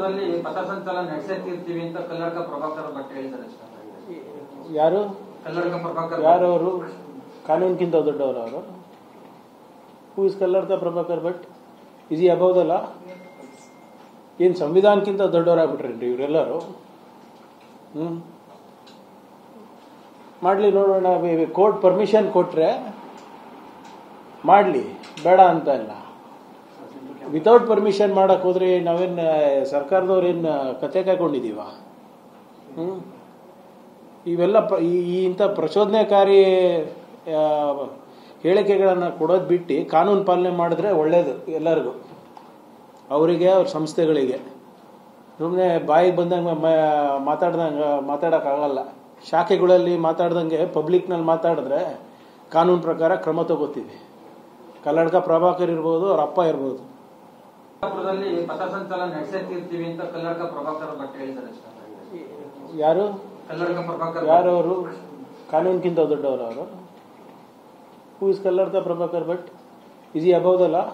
ಕನ್ನಡಕಪುರದಲ್ಲಿ ಪಥಸಂಚಲನ ನಡೆಸುತ್ತೀರ್ತೀವಿ ಅಂತ ಕಲ್ಲಡ್ಕ ಪ್ರಭಾಕರ್ ಭಟ್ ಹೇಳಿದ್ದಾರೆ. ಯಾರು ಕಲ್ಲಡ್ಕ ಪ್ರಭಾಕರ್ ಯಾರು ಅವರು? ಕಾನೂನಿಗಿಂತ ದೊಡ್ಡವರು ಅವರು? Who is Kalladka Prabhakar Bhat? Is ಈ ಅಬೌವ್ ದ ಲಾ? ಏನು ಸಂವಿಧಾನಕ್ಕಿಂತ ದೊಡ್ಡವರಾಗ್ಬಿಟ್ರೇನ್ರಿ ಇವರೆಲ್ಲರೂ? ಮಾಡಲಿ ನೋಡೋಣ. ಕೋರ್ಟ್ ಪರ್ಮಿಷನ್ ಕೊಟ್ರೆ ಮಾಡಲಿ, ಬೇಡ ಅಂತ ಇಲ್ಲ. ವಿತೌಟ್ ಪರ್ಮಿಷನ್ ಮಾಡಕ್ ಹೋದ್ರೆ ನಾವೇನು ಸರ್ಕಾರದವ್ರೇನು ಕತೆ ಕಾಯ್ಕೊಂಡಿದೀವ? ಇವೆಲ್ಲ ಇಂಥ ಪ್ರಚೋದನೆಕಾರಿ ಹೇಳಿಕೆಗಳನ್ನು ಕೊಡೋದು ಬಿಟ್ಟು ಕಾನೂನು ಪಾಲನೆ ಮಾಡಿದ್ರೆ ಒಳ್ಳೇದು ಎಲ್ಲರಿಗೂ, ಅವರಿಗೆ ಅವ್ರ ಸಂಸ್ಥೆಗಳಿಗೆ. ಸುಮ್ಮನೆ ಬಾಯಿಗೆ ಬಂದಂಗೆ ಮಾತಾಡೋಕ್ಕಾಗಲ್ಲ. ಶಾಖೆಗಳಲ್ಲಿ ಮಾತಾಡ್ದಂಗೆ ಪಬ್ಲಿಕ್ನಲ್ಲಿ ಮಾತಾಡಿದ್ರೆ ಕಾನೂನು ಪ್ರಕಾರ ಕ್ರಮ ತಗೋತೀವಿ. ಕಲ್ಲಡ್ಕ ಪ್ರಭಾಕರ್ ಇರ್ಬೋದು, ಅವ್ರ ಅಪ್ಪ ಇರ್ಬೋದು. ಕನ್ನಡಕಪುರದಲ್ಲಿ ಪಥಸಂಚಲನ ನಡೆಸುತ್ತೀರ್ತೀವಿ ಅಂತ ಕಲ್ಲಡ್ಕ ಪ್ರಭಾಕರ್ ಭಟ್ ಹೇಳಿದ್ದಾರೆ. ಯಾರು ಕಲ್ಲಡ್ಕ ಪ್ರಭಾಕರ್ ಯಾರು ಅವರು? ಕಾನೂನಿಗಿಂತ ದೊಡ್ಡವರು ಅವರು? Who is Kalladka Prabhakar Bhat? Is ಈ ಅಬೌವ್ ದ ಲಾ?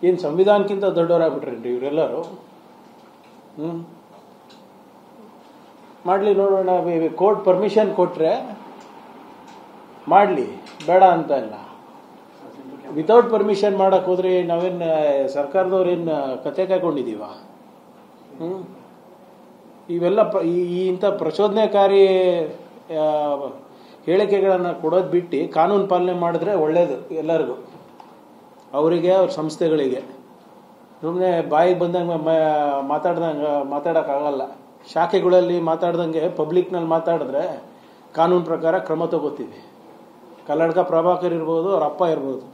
ಏನು ಸಂವಿಧಾನಕ್ಕಿಂತ ದೊಡ್ಡವರಾಗ್ಬಿಟ್ರೇನ್ರಿ ಇವರೆಲ್ಲರೂ? ಮಾಡಲಿ ನೋಡೋಣ. ಕೋರ್ಟ್ ಪರ್ಮಿಷನ್ ಕೊಟ್ರೆ ಮಾಡಲಿ, ಬೇಡ ಅಂತ ಇಲ್ಲ. ವಿತೌಟ್ ಪರ್ಮಿಷನ್ ಮಾಡಕ್ ಹೋದ್ರೆ ನಾವೇನು ಸರ್ಕಾರದವ್ರೇನು ಕತೆ ಕಾಯ್ಕೊಂಡಿದೀವ? ಇವೆಲ್ಲ ಇಂಥ ಪ್ರಚೋದನೆಕಾರಿ ಹೇಳಿಕೆಗಳನ್ನು ಕೊಡೋದು ಬಿಟ್ಟು ಕಾನೂನು ಪಾಲನೆ ಮಾಡಿದ್ರೆ ಒಳ್ಳೇದು ಎಲ್ಲರಿಗೂ, ಅವರಿಗೆ ಅವ್ರ ಸಂಸ್ಥೆಗಳಿಗೆ. ಸುಮ್ಮನೆ ಬಾಯಿಗೆ ಬಂದಂಗೆ ಮಾತಾಡೋಕ್ಕಾಗಲ್ಲ. ಶಾಖೆಗಳಲ್ಲಿ ಮಾತಾಡ್ದಂಗೆ ಪಬ್ಲಿಕ್ನಲ್ಲಿ ಮಾತಾಡಿದ್ರೆ ಕಾನೂನು ಪ್ರಕಾರ ಕ್ರಮ ತಗೋತೀವಿ. ಕಲ್ಲಡ್ಕ ಪ್ರಭಾಕರ್ ಇರ್ಬೋದು, ಅವ್ರ ಅಪ್ಪ ಇರ್ಬೋದು.